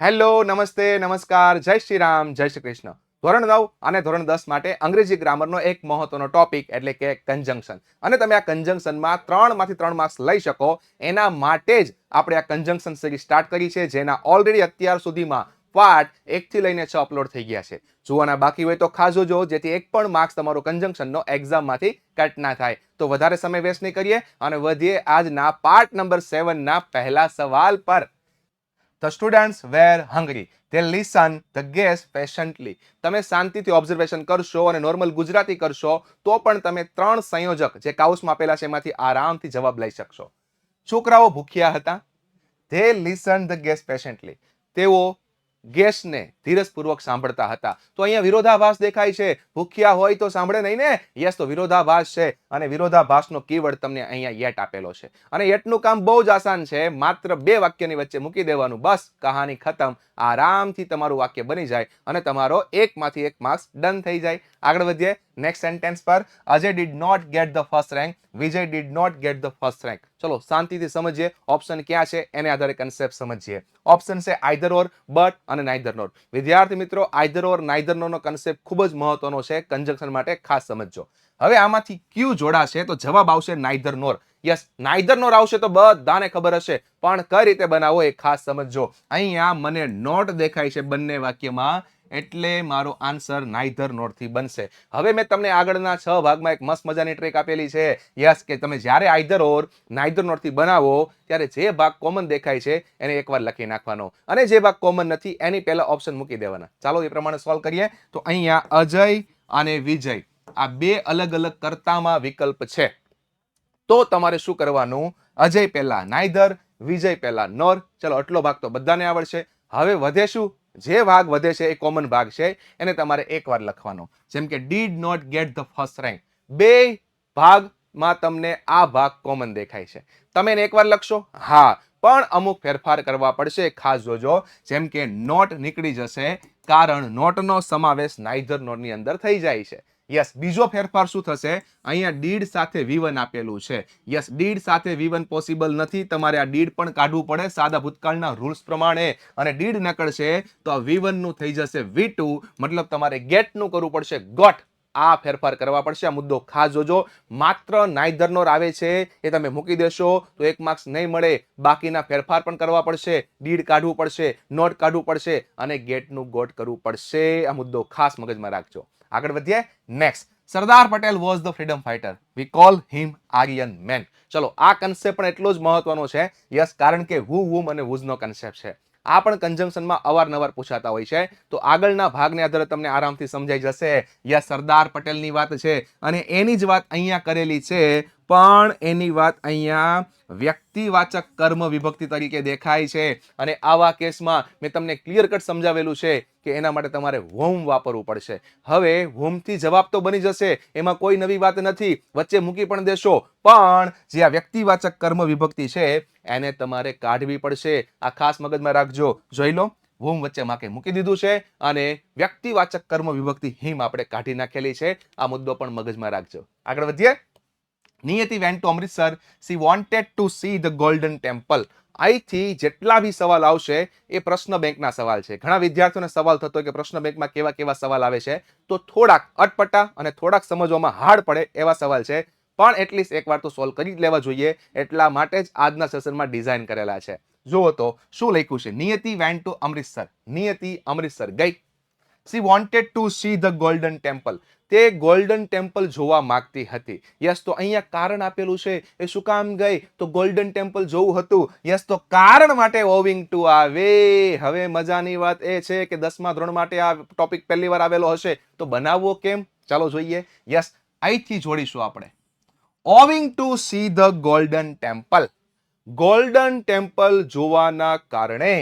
Hello, નમસ્તે, નમસ્કાર, જય શ્રી રામ, જય શ્રી કૃષ્ણ. ધોરણ 9 અને ધોરણ 10 માટે અંગ્રેજી ગ્રામરનો એક મહત્વનો ટોપિક એટલે કે કન્જંક્શન. અને તમે આ કન્જંક્શનમાં 3 માંથી 3 માર્ક્સ લઈ શકો એના માટે જ આપણે આ કન્જંક્શન સિરીઝ સ્ટાર્ટ કરી છે, જેના ઓલરેડી અત્યાર સુધીમાં પાર્ટ 1 થી લઈને 6 અપલોડ થઈ ગયા છે. જોવાના બાકી હોય તો ખાસ જોજો, જેથી એક પણ માર્ક્સ તમારો કન્જંક્શનનો એક્ઝામમાંથી કટ ના થાય. તો વધારે સમય વેસ્ટ નહીં કરીએ અને વધીએ આજના પાર્ટ નંબર 7 ના પહેલા સવાલ પર. The students were hungry. They listened the guest patiently. તમે શાંતિથી ઓબ્ઝર્વેશન કરશો અને નોર્મલ ગુજરાતી કરશો તો પણ તમે 3 સંયોજક જે કાઉસમાં આપેલા છે એમાંથી આરામથી જવાબ લઈ શકશો. છોકરાઓ ભૂખ્યા હતા. They listened the guest patiently. તેઓ ગેસને ધીરજપૂર્વક સાંભળતા હતા. તો અહીંયા વિરોધાભાસ દેખાય છે. ભૂખ્યા હોય તો સાંભળે નહીં ને? યસ, તો વિરોધાભાસ છે અને વિરોધાભાસનો કીવર્ડ તમને અહીંયા યેટ આપેલો છે. અને યેટનું કામ બહુ જ આસાન છે. માત્ર 2 વાક્યની વચ્ચે મૂકી દેવાનું, બસ કહાની ખતમ. આરામથી તમારું વાક્ય બની જાય અને તમારો 1 માંથી 1 માર્ક્સ ડન થઈ જાય. આગળ વધીએ નેક્સ્ટ સેન્ટેન્સ પર. Ajay did not get the first rank. Vijay did not get the first rank. ચલો શાંતિથી સમજીએ ઓપ્શન ક્યાં છે એને આધારે કન્સેપ્ટ સમજીએ. ઓપ્શન છે આઈધર ઓર, બટ અને નાઈધર નોર. વિદ્યાર્થી મિત્રો, આઈધર ઓર નાઈધર નોર નો કન્સેપ્ટ ખૂબ જ મહત્વનો છે. કન્જંક્શન માટે ખાસ સમજજો. હવે આમાંથી ક્યુ જોડાશે તો જવાબ આવશે નાઈધર નોર. યસ, નાઈધર નોર આવશે તો બધાને ખબર હશે, પણ કઈ રીતે બનાવો એ ખાસ સમજજો. અહીંયા મને નોટ દેખાય છે બંને વાક્યમાં, એટલે મારો આન્સર નાઈધર નોર થી બનશે. હવે મેં તમને આગળના 6 ભાગમાં એક મસ્ત મજાની ટ્રીક આપેલી છે. યસ, કે તમે જ્યારે આઈધર ઓર નાઈધર નોર થી બનાવો ત્યારે જે ભાગ કોમન દેખાય છે એને એકવાર લખી નાખવાનો અને જે ભાગ કોમન નથી એની પહેલા ઓપ્શન મૂકી દેવાના. ચાલો એ પ્રમાણે સોલ્વ કરીએ. તો અહીંયા અજય અને વિજય આ 2 અલગ અલગ કર્તામાં વિકલ્પ છે. તો તમારે શું કરવાનું? અજય પહેલા નાઈધર, વિજય પહેલા નોર. ચલો આટલો ભાગ તો બધાને આવડશે. હવે વધે શું? જે ભાગ વધે છે એ કોમન ભાગ છે, એને તમારે એકવાર લખવાનો. જેમ કે did not get the first rank. 2 ભાગમાં તમને આ ભાગ કોમન દેખાય છે. તમે એને એકવાર લખશો? હા, પણ અમુક ફેરફાર કરવા પડશે, ખાસ જોજો. જેમ કે નોટ નીકળી જશે, કારણ નોટનો સમાવેશ નાઈધર નોરની અંદર થઈ જાય છે. યસ, બીજો ફેરફાર શું થશે? અહીંયા ડીડ સાથે V1 આપેલું છે. યસ, ડીડ સાથે V1 પોસિબલ નથી. તમારે આ ડીડ પણ કાઢવું પડે સાદા ભૂતકાળના રૂલ્સ પ્રમાણે, અને ડીડ નકળશે તો આ V1 નું થઈ જશે V2. મતલબ તમારે ગેટ નું કરવું પડશે ગોટ. આ ફેરફાર કરવા પડશે. આ મુદ્દો ખાસ જોજો. માત્ર નાઈધર નોર આવે છે એ તમે મૂકી દેશો તો 1 માર્ક્સ નહીં મળે. બાકીના ફેરફાર પણ કરવા પડશે, ડીડ કાઢવું પડશે, નોટ કાઢવું પડશે અને ગેટ નું ગોટ કરવું પડશે. આ મુદ્દો ખાસ મગજમાં રાખજો. આગળ વધીએ next. Sardar Patel was the freedom fighter. V call him Aryan main. ચલો આ કન્સેપ્ટ પણ એટલો જ મહત્વનો છે. યસ, કારણ કે હુ, વુમ અને વુઝ નો કન્સેપ્ટ છે. આ પણ કન્જંક્શનમાં અવારનવાર પૂછાતા હોય છે. તો આગળના ભાગને આધારે તમને આરામથી સમજાઈ જશે. યસ, સરદાર પટેલની વાત છે અને એની જ વાત અહીંયા કરેલી છે, પણ એની વાત અહીંયા વ્યક્તિવાચક કર્મ વિભક્તિ તરીકે દેખાય છે. અને આવા કેસમાં મેં તમને ક્લિયર કટ સમજાવેલું છે કે એના માટે તમારે વોમ વાપરવું પડશે. હવે વોમથી જવાબ તો બની જશે, એમાં કોઈ નવી વાત નથી. વચ્ચે મૂકી પણ દેશો, પણ જે આ વ્યક્તિવાચક કર્મ વિભક્તિ છે એને તમારે કાઢવી પડશે. આ ખાસ મગજમાં રાખજો. જોઈ લો, વોમ વચ્ચે માકે મૂકી દીધું છે અને વ્યક્તિવાચક કર્મ વિભક્તિ હિમ આપણે કાઢી નાખેલી છે. આ મુદ્દો પણ મગજમાં રાખજો. આગળ વધીએ. Niyati went to Amritsar. She wanted to see the golden temple. અહીંથી જેટલા બી સવાલ આવશે એ પ્રશ્ન બેંકના સવાલ છે. ઘણા વિદ્યાર્થીઓને સવાલ થતો હોય કે પ્રશ્ન બેંકમાં કેવા કેવા સવાલ આવે છે, તો થોડાક અટપટા અને થોડાક સમજવામાં હાર્ડ પડે એવા સવાલ છે, પણ એટલીસ્ટ એકવાર તો સોલ્વ કરી જ લેવા જોઈએ. એટલા માટે જ આજના સેશનમાં ડિઝાઇન કરેલા છે. જુઓ તો શું લખ્યું છે. Niyati went to Amritsar. નિયતિ અમૃતસર ગઈ. She wanted to see the golden Temple. તે ગોલ્ડન ટેમ્પલ જોવા માંગતી હતી. યસ, તો અહીંયા કારણ આપેલું છે. એ શું કામ ગઈ? તો ગોલ્ડન ટેમ્પલ જોવું હતું. યસ, તો કારણ માટે ઓવિંગ ટુ આવે. હવે મજાની વાત એ છે કે 10મા ધોરણ માટે આ ટોપિક પહેલી વાર આવેલો હશે, તો બનાવવો કેમ? ચાલો જોઈએ. યસ, અહીંથી જોડીશું આપણે. Owing two see the golden temple. Golden temple જોવાના કારણે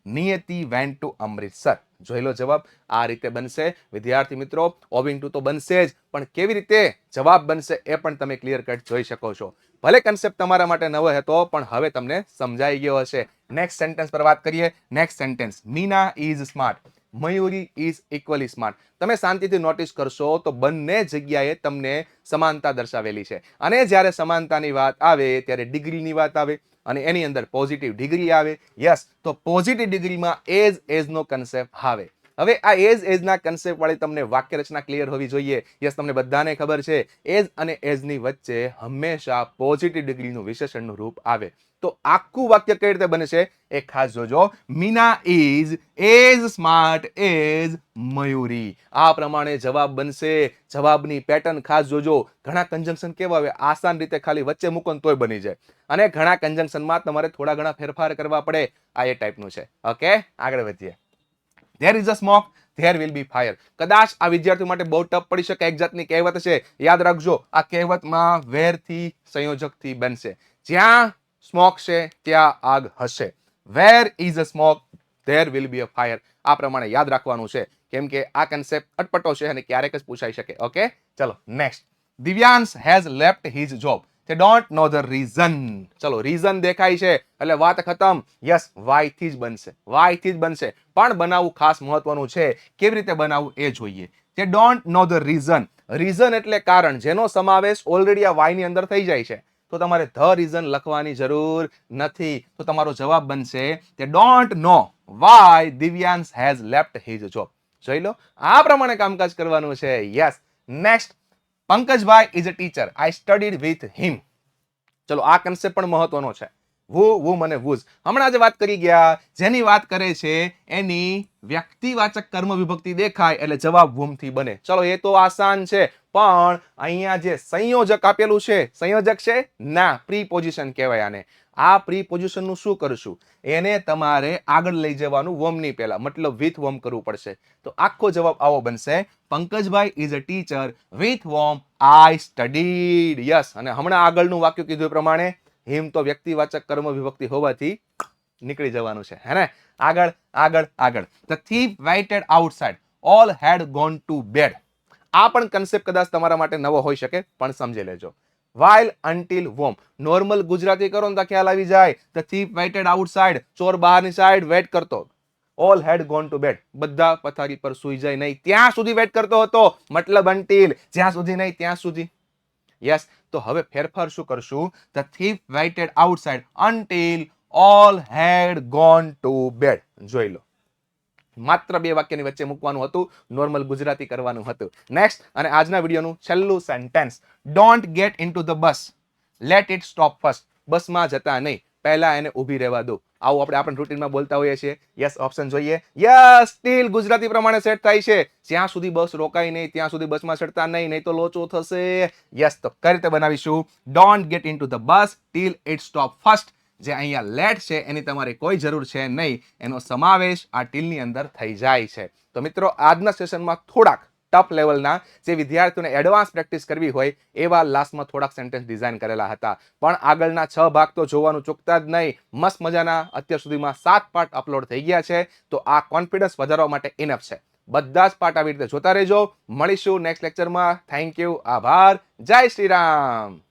નિયતિ વેન્ટ ટુ અમૃતસર. જોઈ લો જવાબ. આ રીતે બનશે. વિદ્યાર્થી મિત્રો, ઓવિંગ ટુ તો બનશે જ, પણ કેવી રીતે જવાબ બનશે એ પણ તમે ક્લિયર કટ જોઈ શકો છો. ભલે કન્સેપ્ટ તમારા માટે નવો હતો, પણ હવે તમને સમજાઈ ગયો હશે. નેક્સ્ટ સેન્ટેન્સ પર વાત કરીએ. Next sentence. Meena is smart. Mayuri is equally smart. તમે શાંતિથી નોટિસ કરશો તો બંને જગ્યાએ તમને સમાનતા દર્શાવેલી છે. અને જ્યારે સમાનતાની વાત આવે ત્યારે ડિગ્રીની વાત આવે, અને એની અંદર પોઝિટિવ ડિગ્રી આવે. યસ, તો પોઝિટિવ ડિગ્રીમાં એઝ નો કન્સેપ્ટ આવે. હવે આ એઝના કન્સેપ્ટ વાળી તમને વાક્ય રચના ક્લિયર હોવી જોઈએ. યસ, તમને બધાને ખબર છે એઝ અને એઝની વચ્ચે હંમેશા પોઝિટિવ ડિગ્રીનું વિશેષણનું રૂપ આવે. તો આખું વાક્ય કઈ રીતે બને છે એ ખાસ જોજો. Meena is as smart as Mayuri. આ પ્રમાણે જવાબ બનશે. જવાબની પેટર્ન ખાસ જોજો. ઘણા કન્જંક્શન કેવા આવે, આસાન રીતે ખાલી વચ્ચે મૂકો તોય બની જાય, અને ઘણા કન્જંક્શનમાં તમારે થોડા ઘણા ફેરફાર કરવા પડે. આ એ ટાઈપનું છે. ઓકે, આગળ વધીએ. There is a smoke, there will be fire. કદાચ આ વિદ્યાર્થીઓ માટે બહુ ટફ પડી શકે. એક જાતની કહેવત છે, યાદ રાખજો. આ કહેવતમાં where થી સંયોજકથી બનશે. જ્યાં સ્મોક છે ત્યાં આગ હશે. Where is a smoke, there will be a fire. આ પ્રમાણે યાદ રાખવાનું છે, કેમ કે આ કન્સેપ્ટ અટપટો છે અને ક્યારેક જ પૂછાઈ શકે. ઓકે, ચલો next. Divyansh has left his job. They don't know the reason. ચલો, રીઝન દેખાય છે એટલે વાત ખતમ. યસ, વાય થી જ બનશે. વાય થી જ બનશે. પણ બનાવવું ખાસ મહત્વનું છે. કેવી રીતે બનાવવું એ જોઈએ. They don't know the reason. Reason એટલે કારણ, જેનો સમાવેશ ઓલરેડી આ વાય ની અંદર થઈ જાય છે. તો તમારે ધ રીઝન લખવાની જરૂર નથી. તો તમારો જવાબ બનશે They don't know why Divyansh has left his job. જોઈ લો, આ પ્રમાણે કામકાજ કરવાનું છે. Yes, next. Pankajbhai is a teacher. I studied with him. ચલો, આ કન્સેપ્ટ પણ મહત્વનો છે. વુમ અને વુઝ હમણાં જે વાત કરી ગયા, જેની વાત કરે છે એની વ્યક્તિવાચક કર્મ વિભક્તિ દેખાય એટલે જવાબ વુમ થી બને. ચલો, એ તો આસાન છે, પણ અહીંયા જે સંયોજક આપેલું છે, સંયોજક છે ના, પ્રીપોઝિશન કહેવાય આને. આ પ્રીપોઝિશન નું શું કરશું, એને તમારે આગળ લઈ જવાનું વોમની પહેલા, મતલબ વિથ વોમ કરવું પડશે. તો આખો જવાબ આવો બનશે. Pankajbhai is a teacher with whom I studied. Yes, અને હમણાં આગળનું વાક્ય કીધું એ પ્રમાણે હિમ તો વ્યક્તિવાચક કર્મ વિભક્તિ હોવાથી નીકળી જવાનું છે. હે ને? આગળ આગળ આગળ. The thief waited outside, all had gone to bed. આ પણ કન્સેપ્ટ કદાચ તમારા માટે નવો હોઈ શકે, પણ સમજી લેજો. while until warm. Normal Gujarati કરો ને તો ખ્યાલ આવી જાય. The thief waited outside. ચોર બહારની સાઈડ વેટ કરતો. All had gone to bed. બધા પથારી પર સૂઈ જાય નહીં ત્યાં સુધી વેટ કરતો હતો. મતલબ until, જ્યાં સુધી નહીં ત્યાં સુધી. યસ, તો હવે ફેરફાર શું કરશું? The thief waited outside until all had gone to bed. જોઈ લો, માત્ર બે વાક્યની વચ્ચે મૂકવાનું હતું, નોર્મલ ગુજરાતી કરવાનું હતું. નેક્સ્ટ, અને આજના વિડીયોનું છેલ્લું sentence. Don't get into the bus, let it stop first. બસમાં જતા નહીં, પહેલા એને ઊભી રહેવા દો. આવું આપણે રૂટીનમાં બોલતા હોઈએ છીએ. યસ, ઓપ્શન જોઈએ. યસ, સ્ટીલ ગુજરાતી પ્રમાણે સેટ થાય છે. જ્યાં સુધી બસ રોકાય નહીં ત્યાં સુધી બસમાં ચડતા નહીં, નહીં તો લોચો થશે. યસ, તો કઈ રીતે બનાવીશું? Don't get into the bus till it stop first. જે અહીંયા લેટ છે એની તમારે કોઈ જરૂર છે નહીં, એનો સમાવેશ આ ટીલની અંદર થઈ જાય છે. તો મિત્રો, આજના સેશનમાં થોડાક ટફ લેવલના, જે વિદ્યાર્થીઓને એડવાન્સ પ્રેક્ટિસ કરવી હોય એવા લાસ્ટમાં થોડાક સેન્ટેન્સ ડિઝાઇન કરેલા હતા. પણ આગળના 6 ભાગ તો જોવાનું ચૂકતા જ નહીં. મસ્ત મજાના અત્યાર સુધીમાં 7 પાર્ટ અપલોડ થઈ ગયા છે. તો આ કોન્ફિડન્સ વધારવા માટે ઇનફ છે. બધા જ પાર્ટ આવી રીતે જોતા રહેજો. મળીશું નેક્સ્ટ લેક્ચરમાં. થેન્ક યુ, આભાર, જય શ્રી રામ.